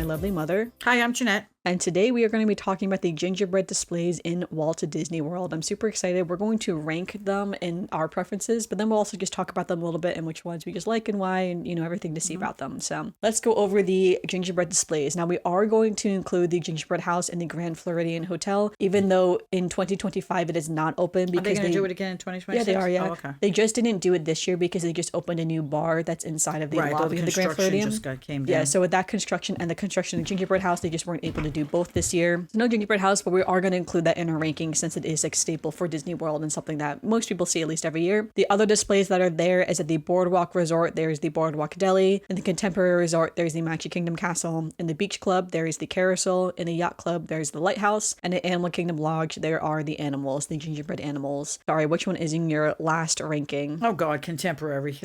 lovely mother. Hi, I'm Janette. And today we are going to be talking about the gingerbread displays in Walt Disney World. I'm super excited. We're going to rank them in our preferences, but then we'll also just talk about them a little bit and which ones we just like and why, and everything to see about them. So let's go over the gingerbread displays. Now we are going to include the gingerbread house in the Grand Floridian Hotel, even though in 2025 it is not open because Are they going to do it again in 2026? Yeah, they are. Yeah, Oh, okay. They just didn't do it this year because they just opened a new bar that's inside of the lobby of the Grand Floridian. Came down. Yeah, so with that construction and the construction of the gingerbread house, they just weren't able to do both this year. So no gingerbread house, but we are going to include that in our ranking since it is like staple for Disney World and something that most people see at least every year. The other displays that are there is at the Boardwalk Resort, there's the Boardwalk Deli. In the Contemporary Resort, there's the Magic Kingdom Castle. In the Beach Club, there is the Carousel. In the Yacht Club, there's the Lighthouse. And in Animal Kingdom Lodge, there are the animals, the gingerbread animals. Sorry, which one is in your last ranking? Oh God, Contemporary.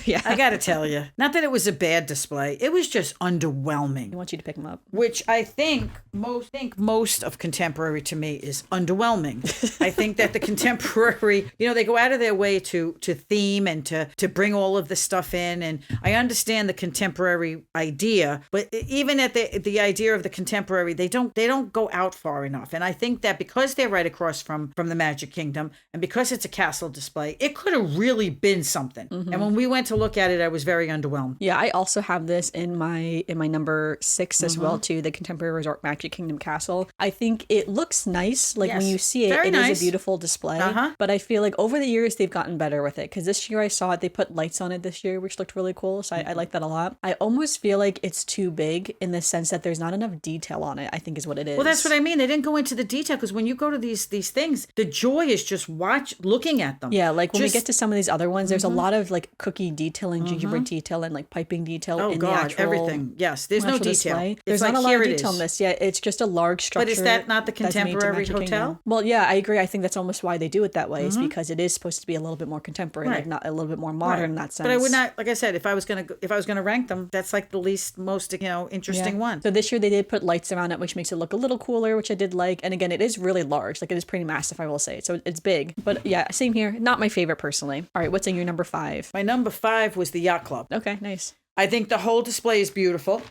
Yeah. I gotta tell you, not that it was a bad display, it was just underwhelming. I want you to pick them up. Which I think most of Contemporary to me is underwhelming. I think that the Contemporary, they go out of their way to theme and to bring all of the stuff in. And I understand the Contemporary idea, but even at the idea of the Contemporary, they don't go out far enough. And I think that because they're right across from the Magic Kingdom and because it's a castle display, it could have really been something. Mm-hmm. And when we went to look at it, I was very underwhelmed. Yeah, I also have this in my number 6 as well too, the Contemporary Resort Magic Kingdom Castle. I think it looks nice. Like when you see it, it is a beautiful display. But I feel like over the years they've gotten better with it because this year I saw it, they put lights on it this year, which looked really cool. So I like that a lot. I almost feel like it's too big in the sense that there's not enough detail on it, I think is what it is. Well, that's what I mean. They didn't go into the detail because when you go to these things, the joy is just looking at them. Yeah, like when we get to some of these other ones, there's a lot of like cookie detail and gingerbread detail and like piping detail in the actual everything. Yes, there's no detail. Display. There's not a lot of detail in this. Yeah, it's just a large structure. But is that not the Contemporary Hotel? Well, yeah, I agree. I think that's almost why they do it that way, is because it is supposed to be a little bit more contemporary, like not a little bit more modern in that sense. But I would not, like I said, if I was gonna rank them, that's like the most interesting one. So this year they did put lights around it, which makes it look a little cooler, which I did like. And again, it is really large. Like it is pretty massive, I will say. So it's big. But yeah, same here. Not my favorite personally. All right, what's in your number 5? My number 5 was the Yacht Club. Okay, nice. I think the whole display is beautiful.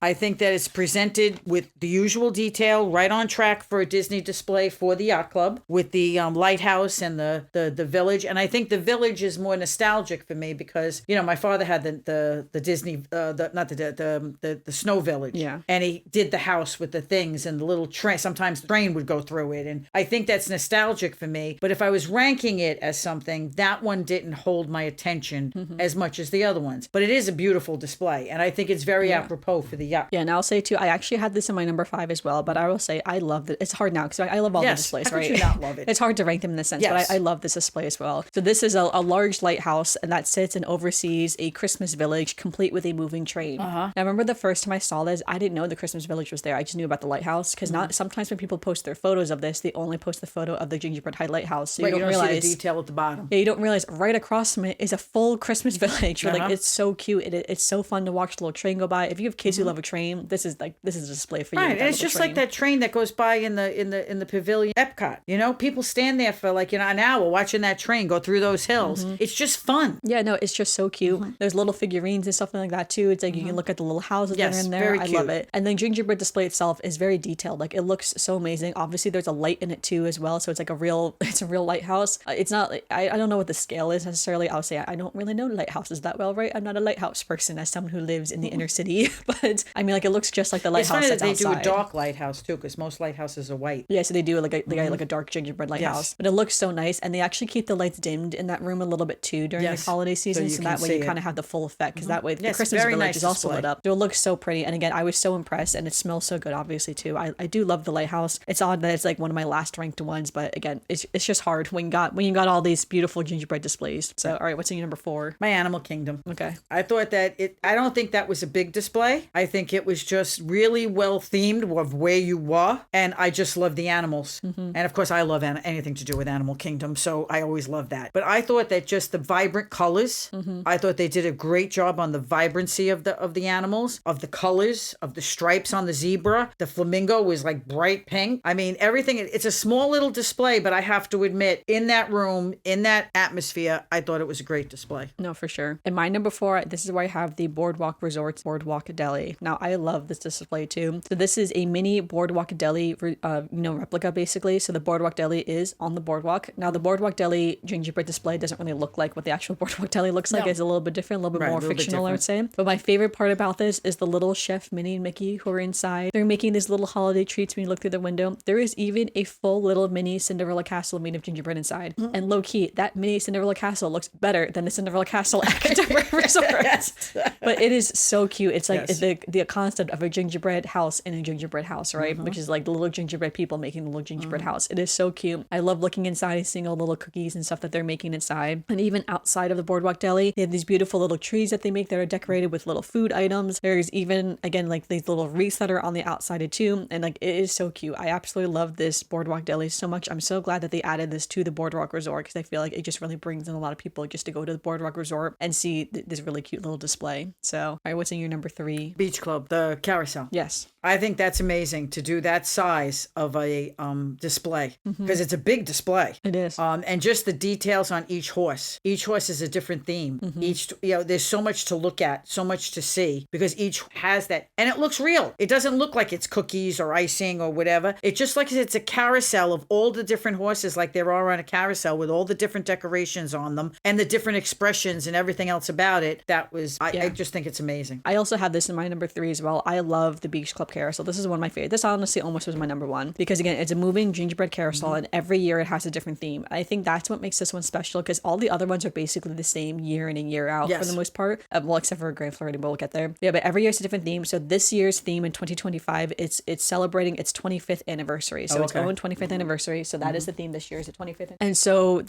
I think that it's presented with the usual detail, right on track for a Disney display for the Yacht Club, with the lighthouse and the village. And I think the village is more nostalgic for me because my father had the Disney the snow village, and he did the house with the things and the little train. Sometimes the train would go through it, and I think that's nostalgic for me. But if I was ranking it as something, that one didn't hold my attention as much as the other ones. But it is a beautiful display, and I think it's very apropos for the yacht. Yeah, and I'll say too, I actually had this in my number 5 as well, but I will say I love it. It's hard now because I love all the displays, right? How could you not love it? It's hard to rank them in this sense, but I love this display as well. So this is a large lighthouse, and that sits and oversees a Christmas village complete with a moving train. Now, I remember the first time I saw this, I didn't know the Christmas village was there. I just knew about the lighthouse because sometimes when people post their photos of this, they only post the photo of the gingerbread high lighthouse. So you don't realize see the detail at the bottom. Yeah, you don't realize right across from it is a full Christmas village. Like it's so cute. It's so fun to watch the little train go by. If you have kids who love a train, this is a display for you. Right, and it's just like that train that goes by in the pavilion Epcot. People stand there for an hour watching that train go through those hills. It's just fun. Yeah, no, it's just so cute. There's little figurines and stuff like that too. It's like you can look at the little houses that are in there. Very cute. I love it. And the gingerbread display itself is very detailed. Like it looks so amazing. Obviously, there's a light in it too as well, so it's like a real lighthouse. It's not. I don't know what the scale is necessarily. I'll say I don't really know lighthouses that well, right? I'm not a lighthouse person as someone who lives in the inner city, but I mean, like it looks just like the lighthouse. It's funny that they do a dark lighthouse too, because most lighthouses are white. Yeah, so they do like a dark gingerbread lighthouse, but it looks so nice, and they actually keep the lights dimmed in that room a little bit too during the holiday season, so that way you kind of have the full effect, because that way the Christmas village is also lit up. So it looks so pretty, and again, I was so impressed, and it smells so good, obviously too. I do love the lighthouse. It's odd that it's like one of my last ranked ones, but again, it's just hard when you got all these beautiful gingerbread displays. So all right, what's in your number 4? My Animal Kingdom. Okay. I thought that I don't think that was a big display. I think it was just really well themed of where you were, and I just love the animals. And of course I love anything to do with Animal Kingdom, so I always love that. But I thought that just the vibrant colors, I thought they did a great job on the vibrancy of the animals, of the colors, of the stripes on the zebra. The flamingo was like bright pink. I mean, everything. It's a small little display, but I have to admit, in that room, in that atmosphere, I thought it was a great display. No, for sure. And my number 4, this is where I have the Boardwalk Resorts Boardwalk Deli. Deli. Now, I love this display too. So this is a mini Boardwalk Deli, replica basically. So the Boardwalk Deli is on the boardwalk. Now, the Boardwalk Deli gingerbread display doesn't really look like what the actual Boardwalk Deli looks like. No. It's a little bit different, a little bit more fictional, I would say. different. But my favorite part about this is the little chef Minnie and Mickey who are inside. They're making these little holiday treats when you look through the window. There is even a full little mini Cinderella castle made of gingerbread inside. And low key, that mini Cinderella castle looks better than the Cinderella castle at Contemporary Resort. But it is so cute. It's like the concept of a gingerbread house in a gingerbread house, right? Which is like the little gingerbread people making the little gingerbread house. It is so cute. I love looking inside and seeing all the little cookies and stuff that they're making inside. And even outside of the Boardwalk Deli, they have these beautiful little trees that they make that are decorated with little food items. There's even, again, like these little wreaths that are on the outside too. And like, it is so cute. I absolutely love this Boardwalk Deli so much. I'm so glad that they added this to the Boardwalk Resort because I feel like it just really brings in a lot of people just to go to the Boardwalk Resort and see this really cute little display. So, all right, what's in your number 3? Beach Club, the Carousel. Yes. I think that's amazing to do that size of a display because it's a big display. It is. And just the details on each horse. Each horse is a different theme. Each, there's so much to look at, so much to see because each has that, and it looks real. It doesn't look like it's cookies or icing or whatever. It just like it's a carousel of all the different horses, like there are on a carousel with all the different decorations on them and the different expressions and everything else about it. That was, I just think it's amazing. I also have this in my number 3 as well. I love the Beach Club Carousel. This is one of my favorite. This honestly almost was my number 1 because again, it's a moving gingerbread carousel and every year it has a different theme. I think that's what makes this one special because all the other ones are basically the same year in and year out for the most part. Well, except for Grand Floridian, but we'll get there. Yeah, but every year it's a different theme. So this year's theme in 2025, it's celebrating its 25th anniversary. So it's own 25th anniversary. So that is the theme this year, is the 25th. And so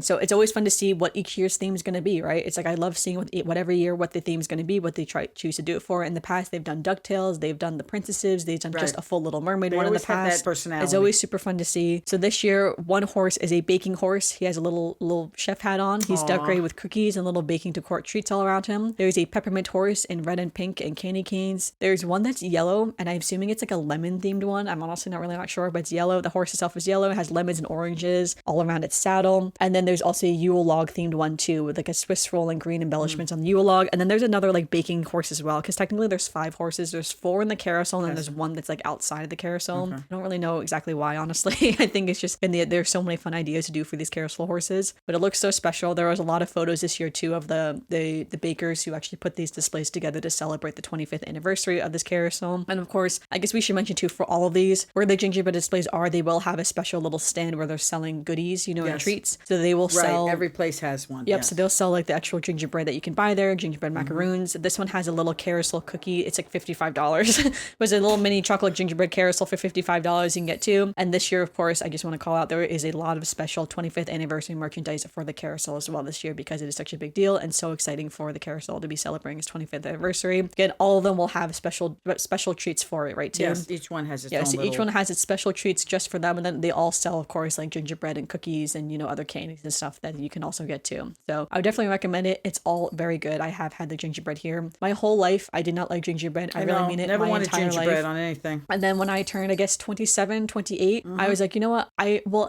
so it's always fun to see what each year's theme is going to be, right? It's like I love seeing what every year what the theme is going to be, what they choose to do it for. In the past, they've done DuckTales, they've done the Princesses, they've done just a full Little Mermaid one in the past. Have that personality. It's always super fun to see. So this year, one horse is a baking horse. He has a little chef hat on. He's decorated with cookies and little baking to court treats all around him. There's a peppermint horse in red and pink and candy canes. There's one that's yellow, and I'm assuming it's like a lemon themed one. I'm honestly not sure, but it's yellow. The horse itself is yellow. It has lemons and oranges all around its saddle. And then there's also a Yule log themed one too, with like a Swiss roll and green embellishments on the Yule log. And then there's another like baking horse as well, because technically there's 5 horses. There's 4 in the carousel, and then there's one that's like outside of the carousel. I don't really know exactly why, honestly. I think it's just there's so many fun ideas to do for these carousel horses, but it looks so special. There was a lot of photos this year too of the bakers who actually put these displays together to celebrate the 25th anniversary of this carousel. And of course, I guess we should mention too, for all of these, where the gingerbread displays are, they will have a special little stand where they're selling goodies, and treats. So they will sell. Every place has one. Yep. So they'll sell like the actual gingerbread that you can buy there, gingerbread macaroons. This one has a little carousel cookie. It's like $55. It was a little mini chocolate gingerbread carousel for $55 you can get too. And this year, of course, I just want to call out, there is a lot of special 25th anniversary merchandise for the carousel as well this year, because it is such a big deal and so exciting for the carousel to be celebrating its 25th anniversary. Again, all of them will have special treats for it, right too? Yes, each one has its own so each one has its special treats just for them, and then they all sell, of course, like gingerbread and cookies and other candies and stuff that you can also get too. So I would definitely recommend it. It's all very good. I have had the gingerbread here. My whole life, I did not like gingerbread. I really mean it. Never my wanted entire gingerbread life. on anything. And then when I turned, I guess 27, 28, I was like, you know what?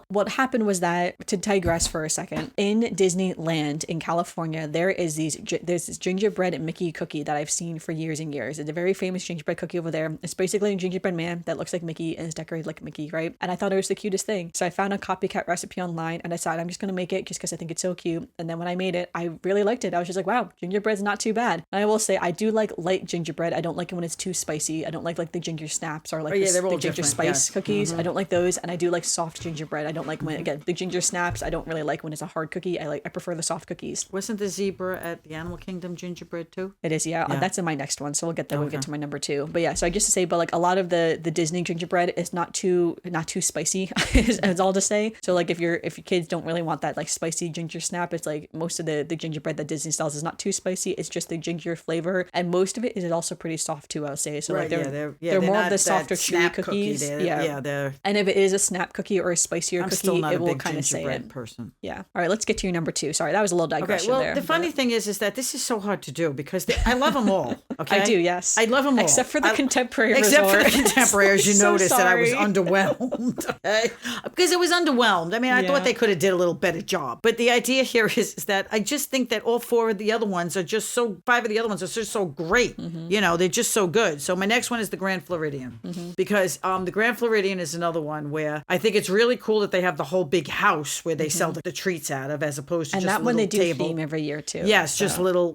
What happened was that, to digress for a second, in Disneyland in California, there's this gingerbread Mickey cookie that I've seen for years and years. It's a very famous gingerbread cookie over there. It's basically a gingerbread man that looks like Mickey and is decorated like Mickey, right? And I thought it was the cutest thing. So I found a copycat recipe online and I decided I'm just going to make it just because I think it's so cute. And then when I made it, I really liked it. I was just like, wow, gingerbread's not too bad. And I will say, I do like light gingerbread. I don't like it when it's too spicy. I don't like the ginger snaps or like the ginger spice cookies. I don't like those. And I do like soft gingerbread. I don't like when, again, the ginger snaps. I don't really like when it's a hard cookie. I prefer the soft cookies. Wasn't the zebra at the Animal Kingdom gingerbread too? It is, yeah. That's in my next one. So we'll get there. We'll get to my number 2. But yeah, so I just to say, but like a lot of the Disney gingerbread is not too spicy, is all to say. So like if your kids don't really want that like spicy ginger snap, it's like most of the gingerbread that Disney sells is not too spicy. It's just the ginger flavor, and most of it is also pretty soft too, I'll say. So like they're more of the softer chewy cookies. And if it is a snap cookie or a spicier cookie, it will kind of say it. Person. Yeah. All right, let's get to your number 2. Sorry, that was a little digression there. The funny thing is that this is so hard to do because I love them all. Okay, I do, yes. I love them all. Except for the contemporary Except for the resort. contemporaries, you So noticed that I was sorry. underwhelmed. Okay? Because it was underwhelmed. I mean, I thought they could have did a little better job. But the idea here is that I just think that all five of the other ones are just so great. You know, they're just so good. So my next one is the Grand Floridian. Because the Grand Floridian is another one where I think it's really cool that they have the whole big house where they sell the treats out of, as opposed to And just that a one little they do table. theme every year too. Yes, so.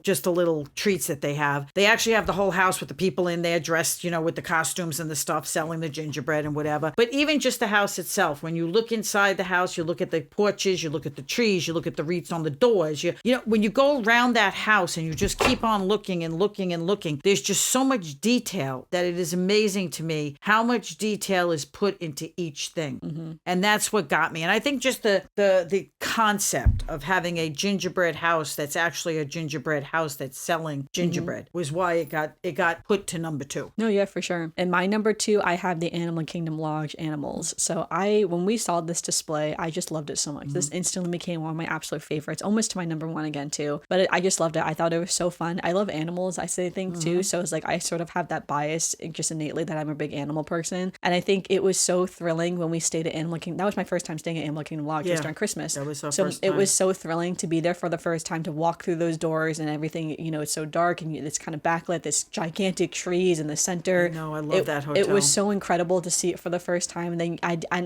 just a little treats that they have. They actually have the whole house with the people in there dressed, you know, with the costumes and the stuff, selling the gingerbread and whatever. But even just the house itself, when you look inside the house, you look at the porches, you look at the trees, you look at the wreaths on the doors. You know, when you go around that house and you just keep on looking and looking and looking, there's just so much detail that it is amazing to me how much detail is put into each thing. And that's what got me. And I think just the concept of having a gingerbread house that's actually a gingerbread house that's selling gingerbread was why it got put to number 2. No, yeah, for sure. And my number 2, I have the Animal Kingdom Lodge animals. So when we saw this display, I just loved it so much. This instantly became one of my absolute favorites, almost to my number 1 again too. But I just loved it. I thought it was so fun. I love animals, I think too. So it's like I sort of have that bias just innately that I'm a big animal person. And I think it was so thrilling when we stayed at Animal Kingdom. That was my first time staying at Animal Kingdom Lodge just during Christmas. That was our so first it time. was so thrilling to be there for the first time, to walk through those doors and everything. You know, it's so dark and it's kind of backlit. This gigantic trees in the center. No, I love that hotel. It was so incredible to see it for the first time. And then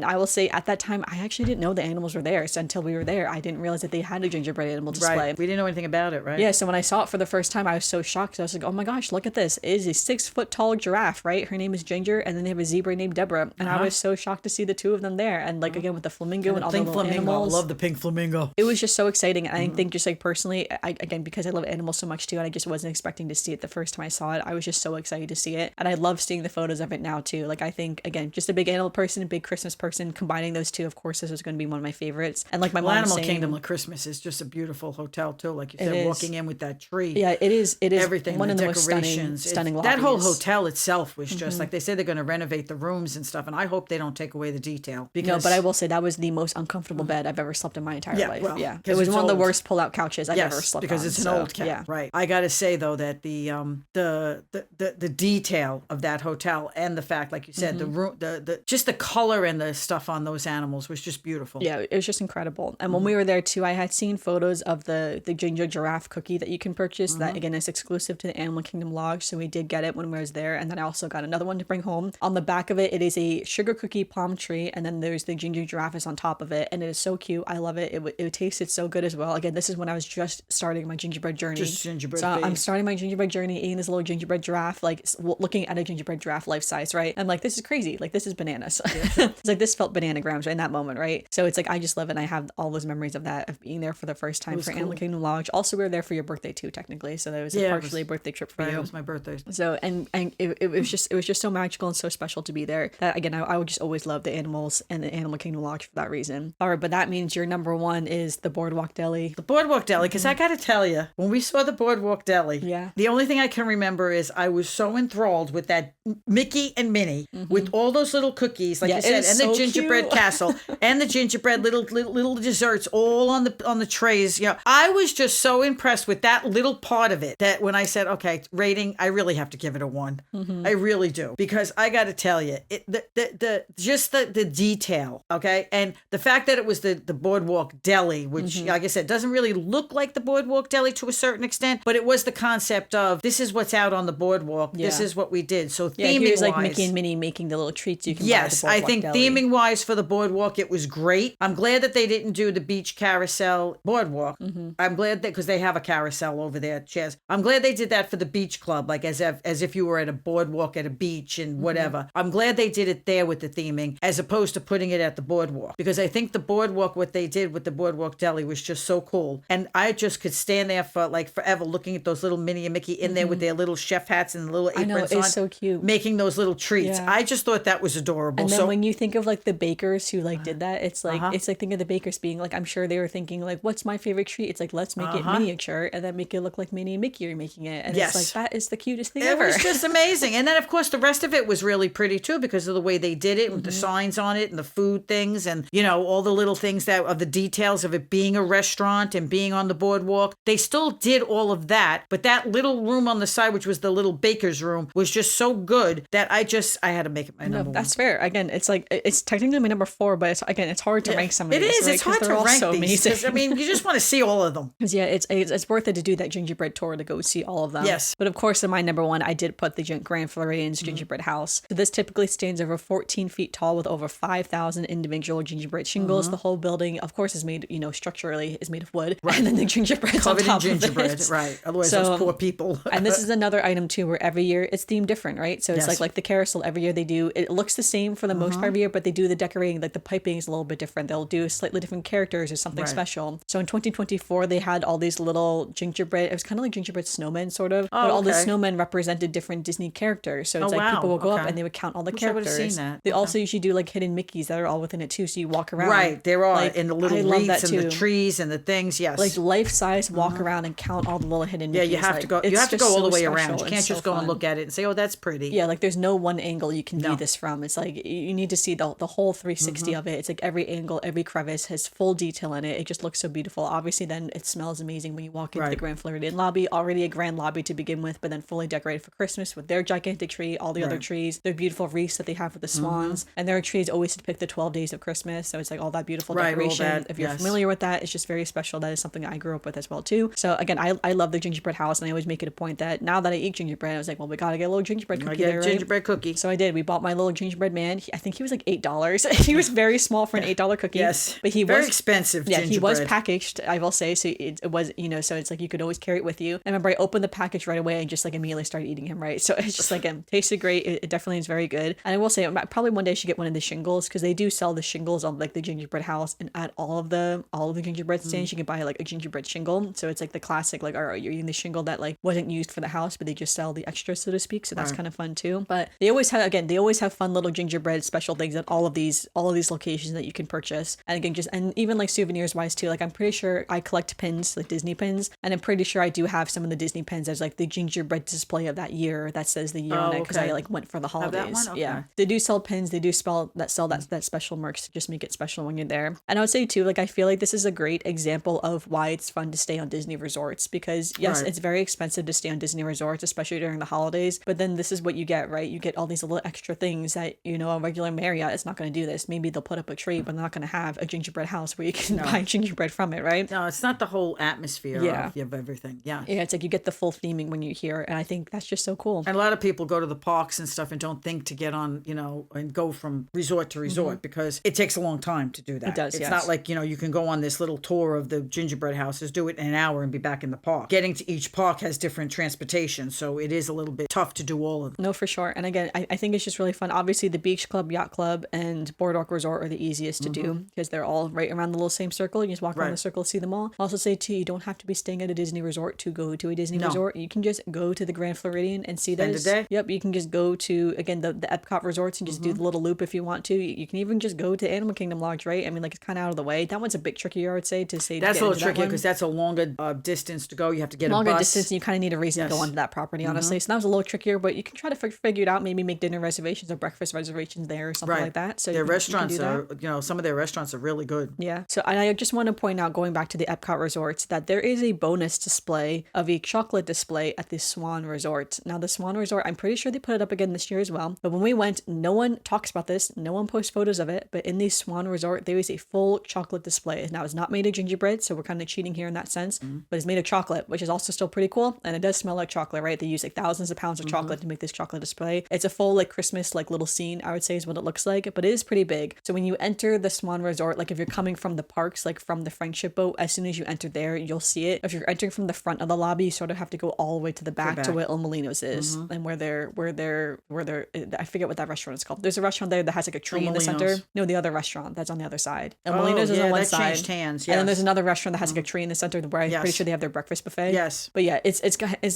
I will say at that time I actually didn't know the animals were there. So until we were there, I didn't realize that they had a gingerbread animal display. Right. We didn't know anything about it, right? Yeah. So when I saw it for the first time, I was so shocked. I was like, oh my gosh, look at this! It is a 6-foot tall giraffe, right? Her name is Ginger, and then they have a zebra named Deborah. And I was so shocked to see the two of them there. And like again with the flamingo and all the Pink little flamingo. animals. I love the pink flamingo. It was just so exciting. And I think just like personally, again, because I love animals so much too, and I just wasn't expecting to see it the first time I saw it, I was just so excited to see it. And I love seeing the photos of it now too. Like I think, again, just a big animal person, a big Christmas person, combining those two, of course, this was going to be one of my favorites. And like my mom Animal saying, Kingdom of Christmas is just a beautiful hotel too. Like you said, is. walking in with that tree. Yeah, it is Everything, one the of the most decorations. stunning That whole lobbies. hotel itself was just like they said they're going to renovate the rooms and stuff. And I hope they don't take away the detail. Because, No, but I will say that was the most uncomfortable bed I've ever slept in my entire life. well, Yeah, 'cause it was it's one of the old. worst pull-out couches I've ever slept on. because it's an so, old cat. Yeah. Right. I got to say though that the detail of that hotel and the fact, like you said, the room, the just the color and the stuff on those animals was just beautiful. Yeah, it was just incredible. And when we were there too, I had seen photos of the ginger giraffe cookie that you can purchase. That again is exclusive to the Animal Kingdom Lodge, so we did get it when we was there. And then I also got another one to bring home. On the back of it is a sugar cookie palm tree, and then there's the ginger giraffe is on top of it, and it is so cute. I love it. It tasted so good as well. Again, this is when I was just starting my gingerbread journey. Just gingerbread So I'm phase. starting my gingerbread journey, eating this little gingerbread giraffe, like looking at a gingerbread giraffe life size, right? I'm like, this is crazy. Like this is bananas. It's like this felt bananagrams right in that moment, right? So it's like I just love it. And I have all those memories of that, of being there for the first time for Animal Kingdom Lodge. Also, we were there for your birthday too, technically. So that was partially a birthday trip for Right, you. it was my birthday. So and it was just so magical and so special to be there. That again, I would just always love the animals and the Animal Kingdom Lodge for that reason. All right, but that means your number 1 is the Boardwalk Deli. The Boardwalk Deli, because I got to tell you, when we saw the Boardwalk Deli, Yeah. the only thing I can remember is I was so enthralled with that Mickey and Minnie with all those little cookies, like Yeah, you it said, is and so the gingerbread cute. castle and the gingerbread little desserts all on the trays. You know, I was just so impressed with that little part of it that when I said, okay, rating, I really have to give it a 1. I really do, because I got to tell you, the detail, okay, and the fact that it was the Boardwalk Deli, which, like I said, doesn't really look like the Boardwalk Deli to a certain extent, but it was the concept of this is what's out on the boardwalk. This Yeah. is what we did. So Yeah, theming here's like wise, Mickey and Minnie making the little treats you can buy at yes, the I Boardwalk think Deli. theming wise for the boardwalk, it was great. I'm glad that they didn't do the beach carousel boardwalk. I'm glad that, because they have a carousel over there at Chaz. I'm glad they did that for the beach club, like as if you were at a boardwalk at a beach and whatever. I'm glad they did it there with the theming as opposed to putting it at the boardwalk, because I think the boardwalk, what they did with the Boardwalk Deli was just so cool. And I just could stand there for like forever looking at those little Minnie and Mickey in there with their little chef hats and the little aprons I know, it's on, so cute. making those little treats. Yeah. I just thought that was adorable. And then So when you think of like the bakers who like did that, it's like think of the bakers being like, I'm sure they were thinking like, what's my favorite treat? It's like, let's make it miniature and then make it look like Minnie and Mickey are making it. And Yes. it's like, that is the cutest thing it ever. was just amazing. And then, of course, the rest of it was really pretty, too, because of the way they did it with the signs on it and the food things and, you know, all the little things that of the details of it being a restaurant and being on the boardwalk. They still did all of that. But that little room on the side, which was the little baker's room, was just so good that I had to make it my number one. That's fair. Again, it's like it's technically my number 4, but it's hard to rank some of these. It is. Right? It's hard to rank these. Because, I mean, you just want to see all of them. Because it's worth it to do that gingerbread tour to go see all of them. Yes. But of course, in my number 1, I did put the Grand Floridian's gingerbread house. So this typically stands over 14 feet tall with over 5,000 individual gingerbread shingles. The whole building, of course, is made, structurally is made of wood. Right. And then the gingerbread's on top gingerbread, of it. right. Otherwise, those poor people. And this is another item too, where every year it's themed different, right? So it's like the Carousel. Every year they do, it looks the same for the most part of the year, but they do the decorating, like the piping is a little bit different. They'll do slightly different characters or something special. So in 2024, they had all these little gingerbread, it was kind of like gingerbread snowmen sort of, but all the snowmen represented different Disney characters. So it's people will go up and they would count all the characters. I would have seen that. They also usually do like hidden Mickeys that are all within it too. So you walk around. Right. They're all in the little wreaths and too. the trees and the things. Yes. Like life-size walk around and count all the little hidden Mickeys. Yeah, you have to go. You have to go all the way around. You can't just go fun. And look at it and say, "Oh, that's pretty." Yeah, like there's no one angle you can view this from. It's like you need to see the whole 360 of it. It's like every angle, every crevice has full detail in it. It just looks so beautiful. Obviously, then it smells amazing when you walk into the Grand Floridian lobby. Already a grand lobby to begin with, but then fully decorated for Christmas with their gigantic tree, all the other trees, their beautiful wreaths that they have with the swans, and their trees always depict the 12 days of Christmas. So it's like all that beautiful decoration. If you're familiar with that, it's just very special. That is something I grew up with as well too. So again, I love the gingerbread house, and I always make it a point that now that I eat gingerbread, I was like, well, we gotta get a little gingerbread cookie there, right? Gingerbread cookie. So I did. We bought my little gingerbread man. I think he was like $8. He was very small for an $8 cookie. Yes, but he very was expensive. Yeah, gingerbread. he was packaged, I will say. So it was, so it's like you could always carry it with you. I remember I opened the package right away and just like immediately started eating him. Right, so it's just like tasted great. It definitely is very good. And I will say, probably one day I should get one of the shingles because they do sell the shingles on like the gingerbread house, and at all of the gingerbread stands, you can buy like a gingerbread shingle. So it's like the classic, like, all right, you're eating the shingle that like wasn't used for the house, but they just sell the extras, so to speak. So that's kind of fun too. But they always have fun little gingerbread special things at all of these locations that you can purchase. And again, and even like souvenirs wise too. Like I'm pretty sure I collect pins, like Disney pins, and I'm pretty sure I do have some of the Disney pins as like the gingerbread display of that year that says the year on it because I like went for the holidays. Okay. Yeah, they do sell pins. They do sell that special merch to just make it special when you're there. And I would say too, like I feel like this is a great example of why it's fun to stay on Disney resorts because yes, it's very expensive to stay on Disney resorts, especially during the holidays. But then this is what you get, right? You get all these little extra things that a regular Marriott is not going to do this. Maybe they'll put up a tree, but they're not going to have a gingerbread house where you can buy gingerbread from it, right? No, it's not the whole atmosphere of everything. Yeah, it's like you get the full theming when you're here, and I think that's just so cool. And a lot of people go to the parks and stuff and don't think to get on, and go from resort to resort because it takes a long time to do that. It does. It's not like you can go on this little tour of the gingerbread houses, do it in an hour, and be back in the park. Getting to each park has different transportation, so it is a little bit tough to do all of them. No, for sure. And again, I think it's just really fun. Obviously, the Beach Club, Yacht Club, and Boardwalk Resort are the easiest to do because they're all right around the little same circle. You just walk around the circle, see them all. I'll also say too, you don't have to be staying at a Disney resort to go to a Disney resort. You can just go to the Grand Floridian and see those. Spend a day. Yep, you can just go to again the Epcot resorts and just do the little loop if you want to. You can even just go to Animal Kingdom Lodge, right? I mean, like it's kind of out of the way. That one's a bit trickier, I would say, to say. That's a little trickier because that's a longer distance to go. You have to get a bus. Distance. You kind of need a reason to go onto that property, honestly. So that was a little trickier, but you can try to figure it out. Maybe make dinner reservations or breakfast reservations there or something like that. So their restaurants are, some of their restaurants are really good. Yeah. So I just want to point out, going back to the Epcot resorts, that there is a bonus display of a chocolate display at the Swan Resort. Now, the Swan Resort, I'm pretty sure they put it up again this year as well. But when we went, no one talks about this. No one posts photos of it. But in the Swan Resort, there is a full chocolate display. Now, it's not made of gingerbread, so we're kind of cheating here in that sense. But it's made of chocolate, which is also still pretty cool. And it does smell like chocolate, right? They use like thousands of pounds of chocolate to make this chocolate display. It's a full like Christmas like little scene, I would say, is what it looks like. But it is pretty big. So when you enter the Swan Resort, like if you're coming from the parks, like from the Friendship boat, as soon as you enter there, you'll see it. If you're entering from the front of the lobby, you sort of have to go all the way to the back to where Il Molino's is, and where they're I forget what that restaurant is called. There's a restaurant there that has like a tree in the center. No, the other restaurant that's on the other side. Il Molino's is on one side. Changed hands. And then there's another restaurant that has like a tree in the center where I'm pretty sure they have their breakfast buffet. Yes. But yeah, it's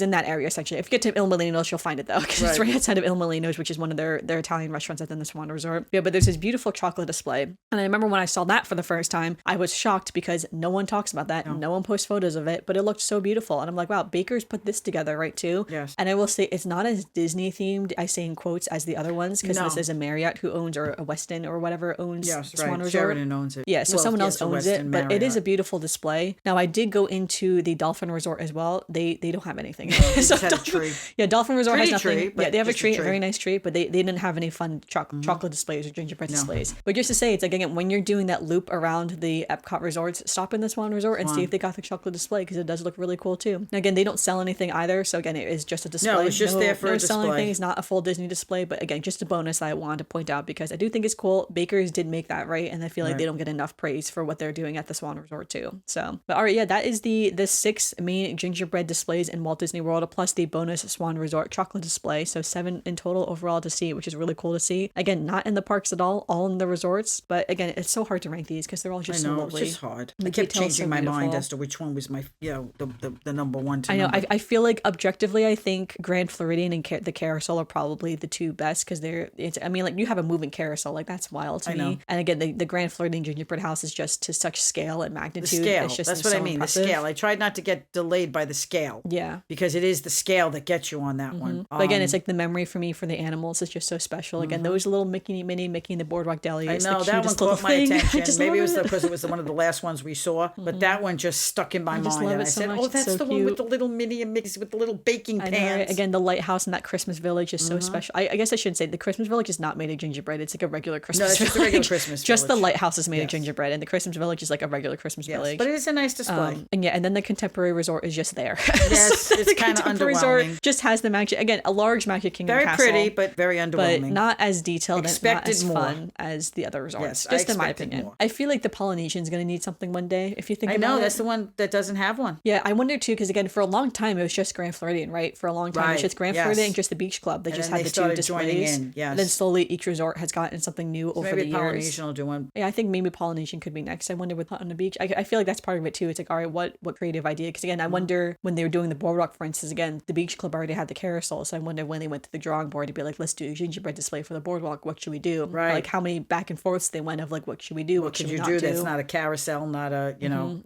in that area section. If you get to Il Molino's, you'll find it though, because it's right outside of Il Molino's, which is one of their Italian restaurants within the Swan Resort. Yeah, but there's this beautiful chocolate display. And I remember when I saw that for the first time, I was shocked because no one talks about that. No one posts photos of it, but it looked so beautiful. And I'm like, wow, Baker's put this together, right, too? Yes. And I will say it's not as Disney themed, I say in quotes, as the other ones, because this is a Marriott who owns, or a Westin or whatever owns Swan Resort. Sheridan owns it. Yeah, so someone else owns it, but it is a beautiful display. Now, I did go into the Dolphin Resort as well. They don't have anything. They just had a tree. Yeah, Dolphin Resort Pretty has nothing. tree, but Yeah, they have a just a tree, a tree. very nice tree, but they didn't have any fun chocolate displays or gingerbread displays. But just to say, it's like, again, when you're doing that loop around the Epcot resorts, stop in the Swan Resort and see if they got the chocolate display, because it does look really cool too. Now, again, they don't sell anything either, so again, it is just a display. No, it's just there for a selling display. things, not a full Disney display, but again, just a bonus that I wanted to point out, because I do think it's cool. Bakers did make that right, and I feel like they don't get enough praise for what they're doing at the Swan Resort too. So, but all right, yeah, that is the 6 main gingerbread displays in Walt Disney World, plus the bonus Swan Resort chocolate display. So 7 in total overall to see, which is really cool to see. Again, not in the parks at all in the resorts. But again, it's so hard to rank these because they're all just so lovely. It's just hard. The I kept detail's changing so my mind beautiful. as to which one was my, the number one to I know. number. I feel like objectively, I think Grand Floridian and the Carousel are probably the 2 best, because I mean, like, you have a moving carousel, like, that's wild to me. And again, the Grand Floridian Gingerbread House is just to such scale and magnitude. The scale. It's just That's what so I mean. impressive. The scale. I tried not to get delayed by the scale. Yeah. Because it is the scale that gets you on that one. But again, it's like the memory for me for the animals is just so special. Again, those little Mickey in the Boardwalk Deli. I Is know the that one cutest little caught my thing. attention. Maybe it was love because it was one of the last ones we saw, but that one just stuck in my just mind. love And it I so said, much. "Oh, It's that's so the one cute. with the little Minnie and Mickey with the little baking I pans." know, right? Again, the lighthouse and that Christmas village is so special. I guess I should say the Christmas village is not made of gingerbread. It's like a regular Christmas it's village. just a regular Christmas Just the village. lighthouse is made of gingerbread, and the Christmas village is like a regular Christmas village. But it is a nice display. And then the Contemporary Resort is just there. Yes, it's kind of Contemporary Resort underwhelming. just has the Magic, again, a large Magic Kingdom Very castle. pretty, but very But underwhelming. not as detailed and not Expected as more. fun as the other resorts. Yes, I just in my expected opinion. more. I feel like the Polynesian's going to need something one day, if you think I about know it. that's the one that doesn't have one. Yeah, I wonder too, because again, for a long time it was just Grand Floridian, right? For a long time it was Right, just Grand yes. Floridian and just the Beach Club. They And just then had they the 2 started joining displays. in, yes. And then slowly each resort has gotten something new over Maybe the years. Polynesian will do one. Yeah, I think maybe Polynesian could be next. I wonder with on the beach. I feel like that's part of it too. It's like, all right, what creative idea? Because again, I wonder when they were doing the Boardwalk, for instance, again, the Beach Club already had the carousel. So I wonder when they went to the drawing board to be like, let's do a gingerbread display for the Boardwalk. What should we do? Right. Like how many back and forths they went of like, what should we do? What Could should you we do not that's not a carousel, not a,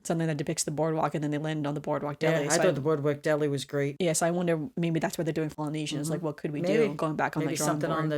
something that depicts the Boardwalk, and then they landed on the Boardwalk Deli. Yeah, I So thought the Boardwalk Deli was great. yeah, so I wonder maybe that's what they're doing Polynesian. Is like, what could we Maybe. do? Going back on Maybe the drawing something board. on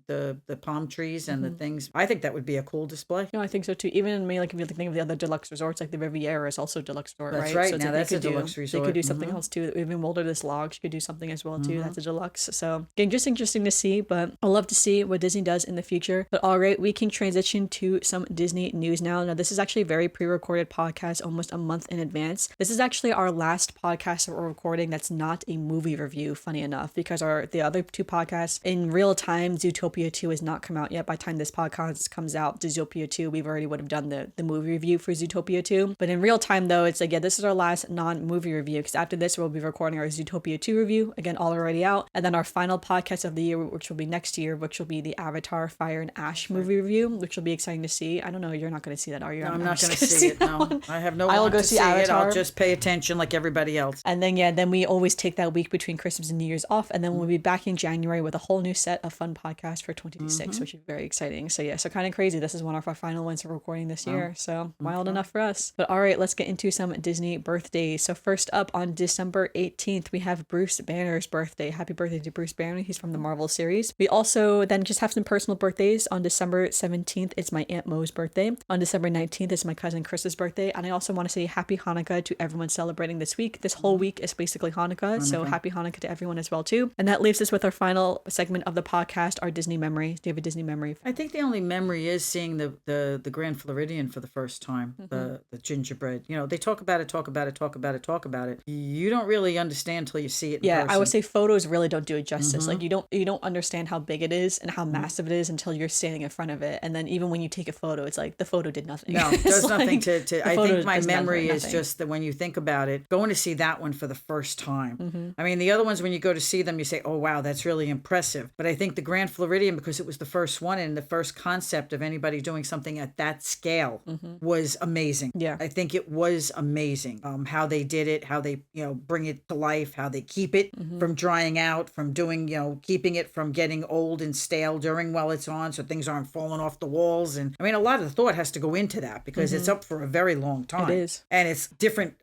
the palm trees and the things. I think that would be a cool display. No, I think so too. Even maybe like if you think of the other deluxe resorts, like the Riviera is also a deluxe resort, That's right? right. So it's Now like that's a they could deluxe They resort. could do something else too. Even Wilderness Lodge could do something as well too. That's a deluxe. So again, just interesting to see. But I'll love to see what Disney does in the future. But all right, we can transition to some Disney news now. Now this is actually a very pre-recorded podcast, almost a month in advance. This is actually our last podcast that we're recording that's not a movie review. Funny enough, because the other 2 podcasts in real time, Zootopia 2 has not come out yet. By the time this podcast comes out, Zootopia 2, we've already would have done the movie review for Zootopia 2. But in real time though, it's like, yeah, this is our last non-movie review, because after this we'll be recording our Zootopia 2 review, again, all already out, and then our final podcast of the year, which will be next year, which will be the Avatar Fire and Ash movie review, which will be exciting to see. I don't know, you're not going to see that, are you? No, I'm not going just to gonna see it. that No, one. I have no I will want go to see see it. Avatar. I'll just pay attention like everybody else. And then, yeah, then we always take that week between Christmas and New Year's off. And then we'll be back in January with a whole new set of fun podcasts for 2026, which is very exciting. So, yeah, so kind of crazy. This is one of our final ones we're recording this year. So, wild enough for us. But all right, let's get into some Disney birthdays. So, first up on December 18th, we have Bruce Banner's birthday. Happy birthday to Bruce Banner. He's from the Marvel series. We also then just have some personal birthdays. On December 17th, it's my Aunt Mo's birthday. On December 19th, it's my cousin Chris's birthday. And I also want to say happy Hanukkah to everyone celebrating this week. This whole week is basically Hanukkah. So happy Hanukkah to everyone as well too. And that leaves us with our final segment of the podcast, our Disney memory. Do you have a Disney memory? I think the only memory is seeing the Grand Floridian for the first time, the gingerbread. They talk about it. You don't really understand till you see it in person. I would say photos really don't do it justice. Like you don't understand how big it is and how massive it is until you're standing in front of it. And then even when you take a photo, it's like the photo did nothing. No, it does nothing to I think my memory is nothing. just that when you think about it, going to see that one for the first time. I mean, the other ones, when you go to see them, you say, oh, wow, that's really impressive. But I think the Grand Floridian, because it was the first one and the first concept of anybody doing something at that scale, was amazing. Yeah. I think it was amazing how they did it, how they, bring it to life, how they keep it from drying out, from doing, keeping it from getting old and stale during while it's on, so things aren't falling off the walls. And I mean, a lot of the thought has to go into that because it's up for a very long time. It is. And it's different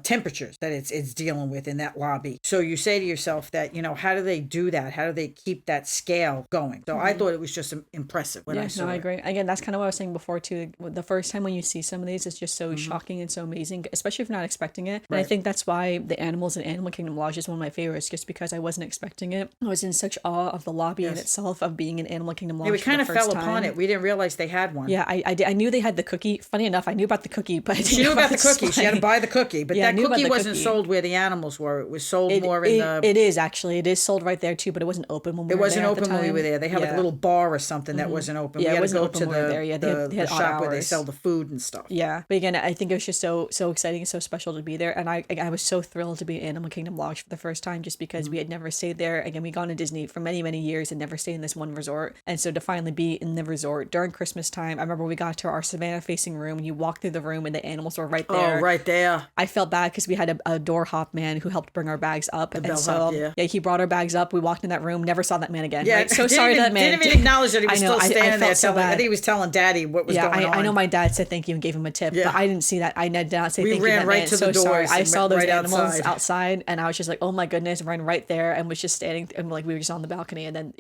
temperatures that it's dealing with in that lobby. So you say to yourself that, how do they do that? How do they keep that scale going? So I thought it was just impressive when I saw I it. agree. Again, that's kind of what I was saying before too. The first time when you see some of these, it's just so shocking and so amazing, especially if you're not expecting it. And I think that's why the animals animals in Animal Kingdom Lodge is one of my favorites just because I wasn't expecting it. I was in such awe of the lobby in itself of being in Animal Kingdom Lodge. Yeah, we kind of fell time. upon it. We didn't realize they had one. Yeah, I knew they had the cookie. Funny enough, I knew about the cookie, but I didn't She knew know about the cookie. She had to buy the cookie. But Yeah, I that knew about cookie the wasn't cookie. sold where the animals were. It was sold more in the... It is actually. It is sold right there too, but it wasn't open when we It were wasn't there at the open when we time. were there. They had like a little bar or something that wasn't open. Yeah, we it had to wasn't go open to when we were there. Yeah, they the had odd shop where they hours. sell the food and stuff. Yeah, but again, I think it was just so exciting and so special to be there, and I was so thrilled to be in Animal Kingdom Lodge for the first time, just because we had never stayed there. Again, we gone to Disney for many years and never stayed in this one resort, and so to finally be in the resort during Christmas time, I remember we got to our Savannah facing room, and you walk through the room, and the animals were right there. Oh, right there. I felt bad because we had a door hop man who helped bring our bags up, and bellhop, so yeah. he brought our bags up. We walked in that room, never saw that man again. Yeah, right? So didn't sorry even, that man didn't even acknowledge that he was I know, still standing I there. felt so I think bad. he was telling Daddy what was going on. I know my dad said thank you and gave him a tip, Yeah. but I didn't see that. I did not say We thank you. ran That right man. to So the sorry. doors I and saw went those right animals outside. and I was just like, oh my goodness, ran right there and was just standing and like we were just on the balcony, and then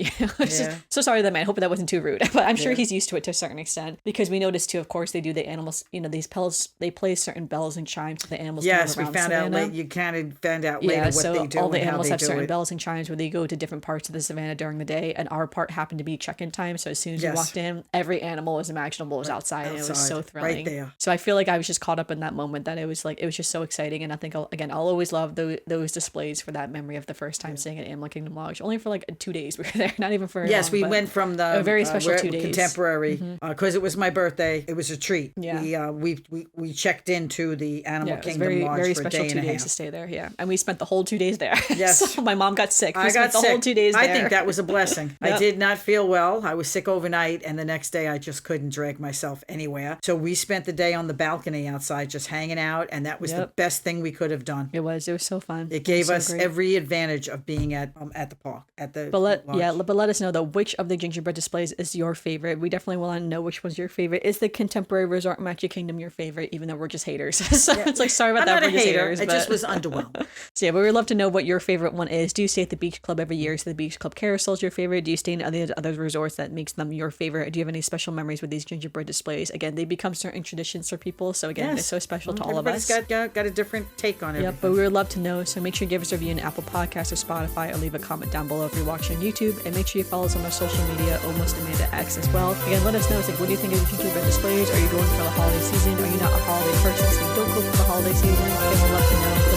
so sorry that man. I hope that wasn't too rude, but I'm sure he's used to it to a certain extent, because we noticed too, of course, they do the animals, these bells, they play certain bells and chimes for the animals. Yes, to we move found around out Savannah. late. You kind of found out later what so they do all the and how animals they have do certain it. bells and chimes where they go to different parts of the savannah during the day, and our part happened to be check-in time. So as soon as we walked in, every animal was imaginable was outside, and it was so thrilling. Right there. So I feel like I was just caught up in that moment, that it was just so exciting, and I think I'll always love those displays for that memory of the first time staying at Animal Kingdom Lodge. Only for like 2 days we were there, not even for very Yes, long, we but went from the a very special 2 days. Contemporary because it was my birthday. It was a treat. Yeah. We checked into the Animal Yeah, it was Kingdom Lodge very for a special day 2 and a days to half. stay there. Yeah, and we spent the whole 2 days there. Yes. So my mom got sick. We I spent got the sick. whole 2 days there. I think that was a blessing. I Yep. did not feel well. I was sick overnight, and the next day I just couldn't drag myself anywhere. So we spent the day on the balcony outside just hanging out, and that was the best thing we could have done. It was so fun. It gave was so us great. every advantage of being at the park, at the But lodge. let us know though, which of the gingerbread displays is your favorite. We definitely want to know which one's your favorite. Is the Contemporary Resort Magic Kingdom your favorite, even though we're just haters? So it's like, sorry about I'm that. not a We're just hater. haters, I but... just was underwhelmed. So yeah, but we'd love to know what your favorite one is. Do you stay at the Beach Club every year? So the Beach Club Carousel is your favorite? Do you stay in other resorts that makes them your favorite? Do you have any special memories with these gingerbread displays? Again, they become certain traditions for people. So again, they're so special to all of us. Everybody's got a different take on it. Yep, but we would love to know. So make sure you give us a review on Apple Podcasts or Spotify, or leave a comment down below if you're watching on YouTube. And make sure you follow us on our social media, Almost Amanda X as well. Again, let us know. It's like, what do you think of the gingerbread displays? Are you going for the holiday season? Are you not a holiday person, so you don't go for the holiday season? Again, we'd love to know.